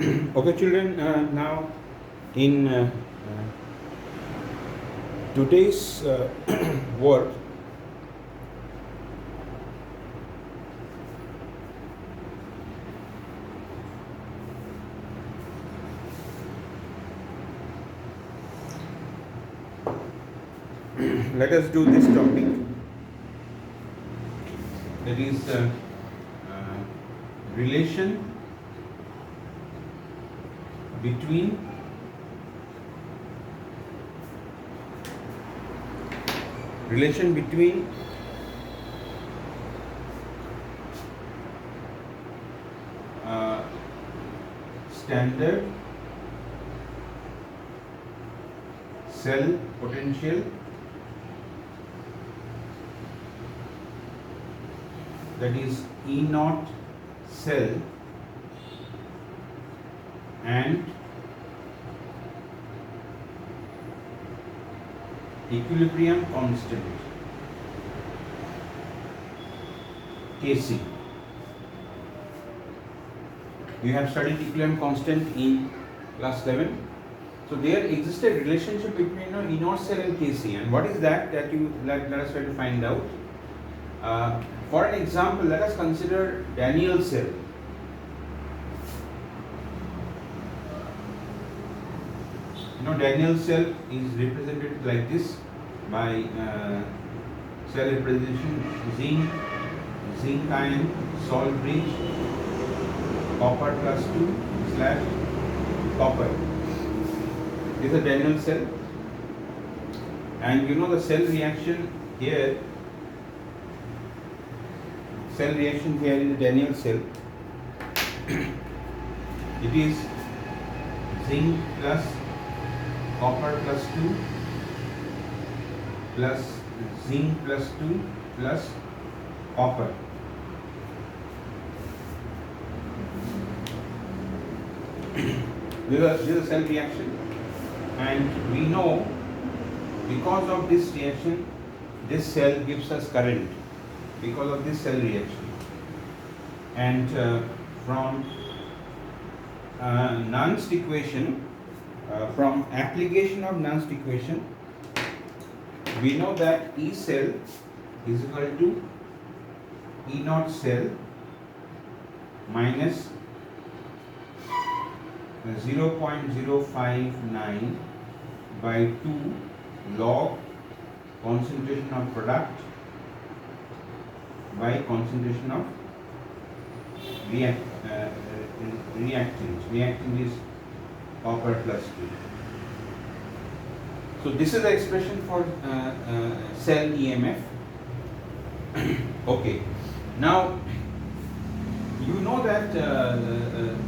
Okay, children, now in today's world, let us do this topic, that is relation between relation between standard cell potential, that is E naught cell, and equilibrium constant Kc. You have studied equilibrium constant in class 11. So there exists a relationship between E naught cell and Kc, and what is that you let us try to find out. For an example, let us consider Daniell cell. Daniell cell is represented like this by cell representation: zinc ion, salt bridge, copper plus 2 / copper. This is a Daniell cell, and the cell reaction here. Cell reaction here in the Daniell cell. It is zinc plus copper plus 2 plus zinc plus 2 plus copper. This is a cell reaction, and we know because of this reaction, this cell gives us current because of this cell reaction. And from Nernst equation, from application of Nernst equation, we know that E cell is equal to E naught cell minus 0.059 by 2 log concentration of product by concentration of reactant. Reactant is copper plus 2. So this is the expression for cell EMF. Okay. Now you know that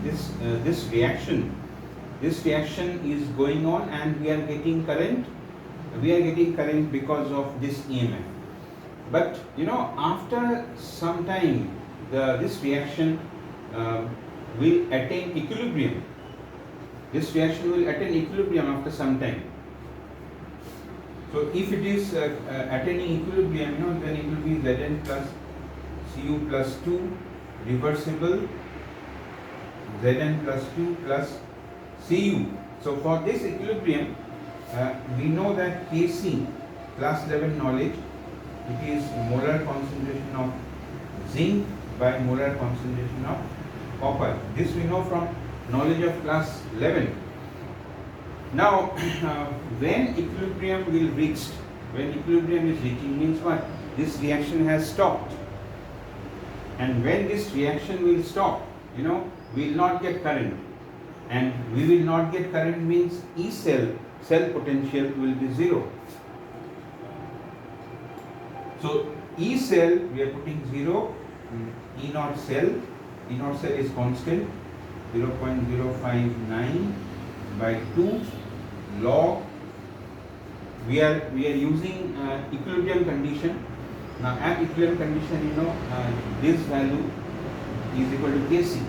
this reaction is going on, and we are getting current. We are getting current because of this EMF. But after some time, this reaction will attain equilibrium. This reaction will attain equilibrium after some time. So if it is attaining equilibrium, then it will be Zn plus Cu plus 2 reversible, Zn plus 2 plus Cu. So for this equilibrium, we know that Kc, class 11 knowledge, it is molar concentration of zinc by molar concentration of copper. This we know from knowledge of class 11. Now, when equilibrium will reach, when equilibrium is reaching, means what? This reaction has stopped. And when this reaction will stop, we will not get current. And we will not get current means E cell potential will be 0. So E cell we are putting 0, E naught cell is constant, 0.059 by 2 log. We are using equilibrium condition. Now at equilibrium condition, this value is equal to Kc.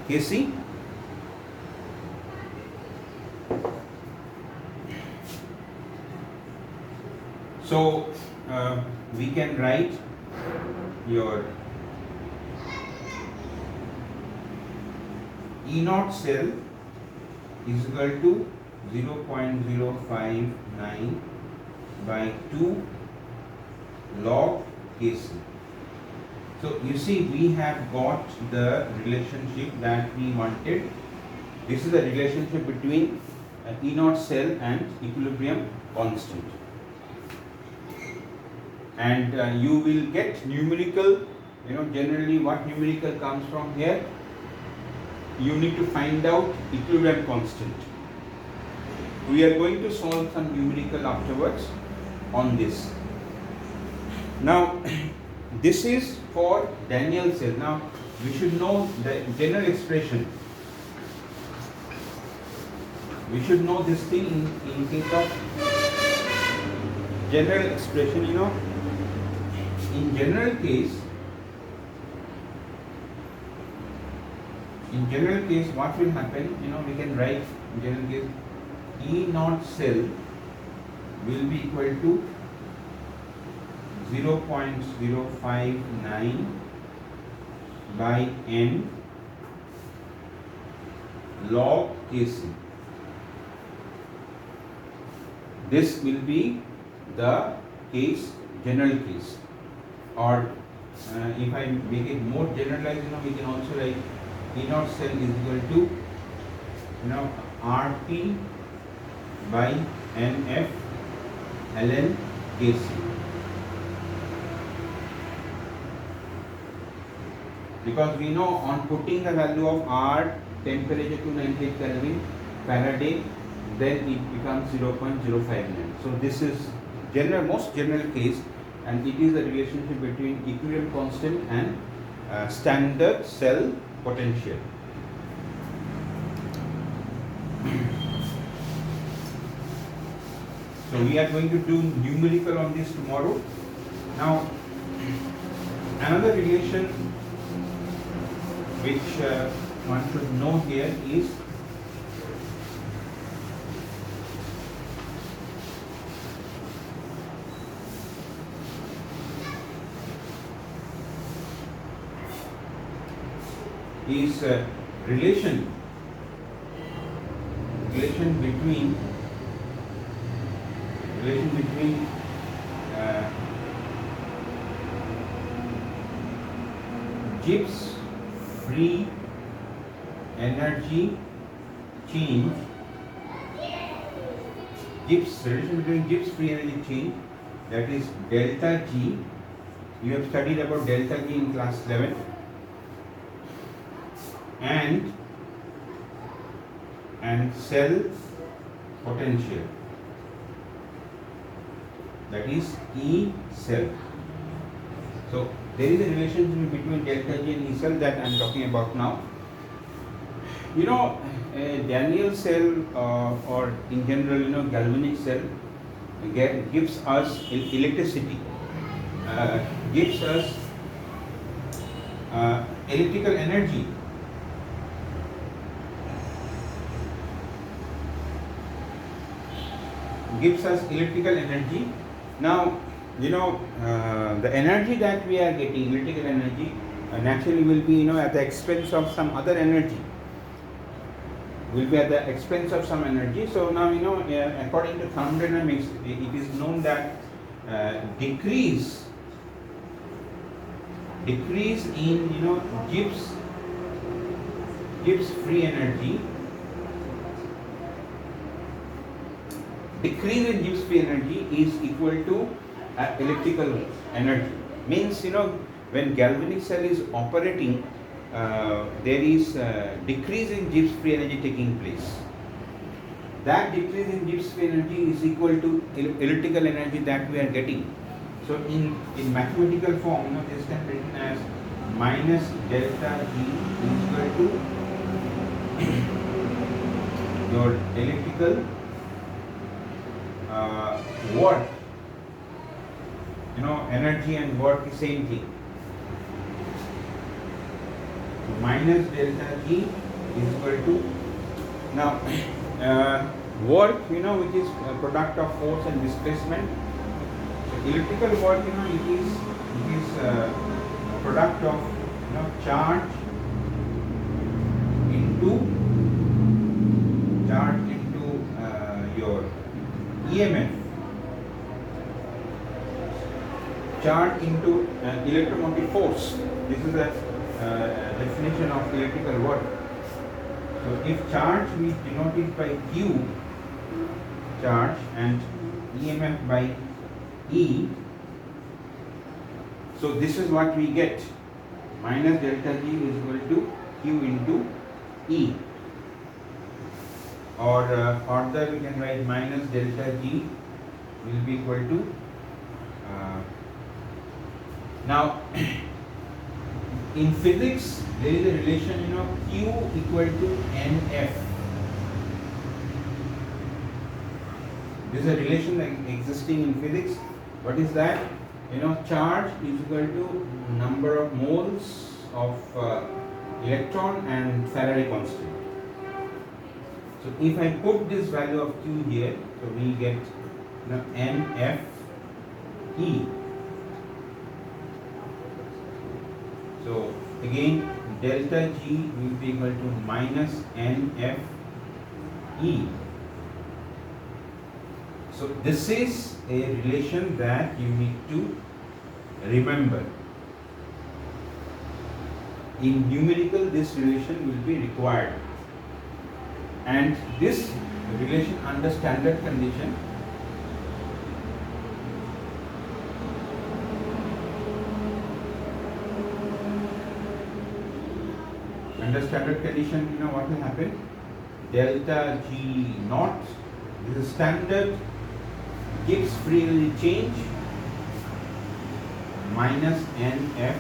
Kc. So we can write your E naught cell is equal to 0.059 by 2 log Kc. So you see, we have got the relationship that we wanted. This is the relationship between E naught cell and equilibrium constant. And you will get numerical, generally what numerical comes from here. You need to find out equilibrium constant. We are going to solve some numerical afterwards on this. Now, this is for Daniell cell. Now, we should know the general expression. We should know this thing in case of general expression. In general case, what will happen? We can write in general case E naught cell will be equal to 0.059 by n log Kc. This will be the case, general case. Or if I make it more generalized, we can also write E naught cell is equal to Rp by Nf ln Kc. Because we know on putting the value of R, temperature to 98 Kelvin, Faraday, then it becomes 0.059. So this is most general case, and it is the relationship between equilibrium constant and standard cell potential. So we are going to do numerical on this tomorrow. Now, another relation which one should know here is relation between Gibbs free energy change. Relation between Gibbs free energy change, that is delta G. You have studied about delta G in class 11. And cell potential, that is E cell. So there is a relationship between delta G and E cell that I am talking about now. A Daniell cell or in general galvanic cell gives us electricity, gives us electrical energy. Gives us electrical energy. Now, the energy that we are getting, electrical energy, naturally will be at the expense of some other energy. Will be at the expense of some energy. So now according to thermodynamics, it is known that decrease in Gibbs free energy. Decrease in Gibbs free energy is equal to electrical energy. Means when galvanic cell is operating, there is decrease in Gibbs free energy taking place. That decrease in Gibbs free energy is equal to electrical energy that we are getting. So in mathematical form, this can be written as minus delta G is equal to your electrical work. Energy and work is same thing. So minus delta G is equal to, now work, which is a product of force and displacement. So electrical work, it is a product of charge into EMF, charge into electromotive force. This is a definition of electrical work. So if charge we denote it by Q, charge, and EMF by E, so this is what we get. Minus delta G is equal to Q into E. Or further we can write minus delta G will be equal to now in physics there is a relation, Q equal to NF. There is a relation existing in physics. What is that? Charge is equal to number of moles of electron and Faraday constant. So if I put this value of Q here, so we get NF E. So again delta G will be equal to minus NF E. So this is a relation that you need to remember. In numerical this relation will be required, and this relation under standard condition what will happen? Delta G naught, this is standard Gibbs free energy change, minus NF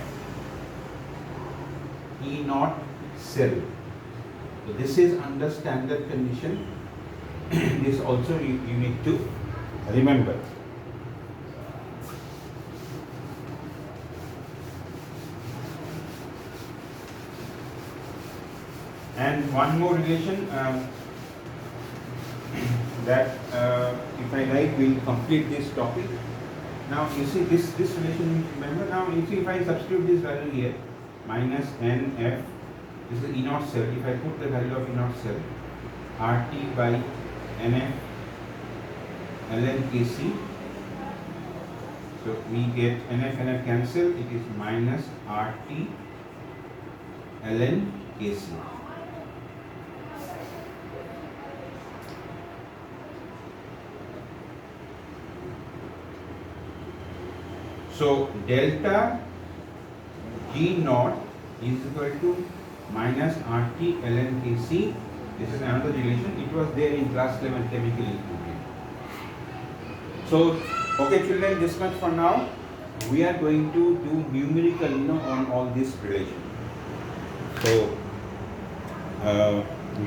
E naught cell. So this is under standard condition. This also you need to remember. And one more relation that if I like will complete this topic. Now you see this relation, remember. Now you see if I substitute this value here, minus NF, this is E naught cell. If I put the value of E naught cell, RT by NF ln Kc, so we get NF cancel, it is minus RT ln Kc. So delta G naught is equal to minus RT ln Kc. This is another relation. It was there in class 11 chemical equilibrium. So, okay children, this much for now. We are going to do numerical, on all this relation. So,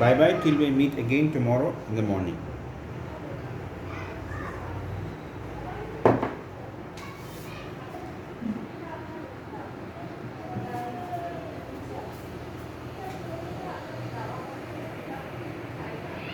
bye bye till we meet again tomorrow in the morning.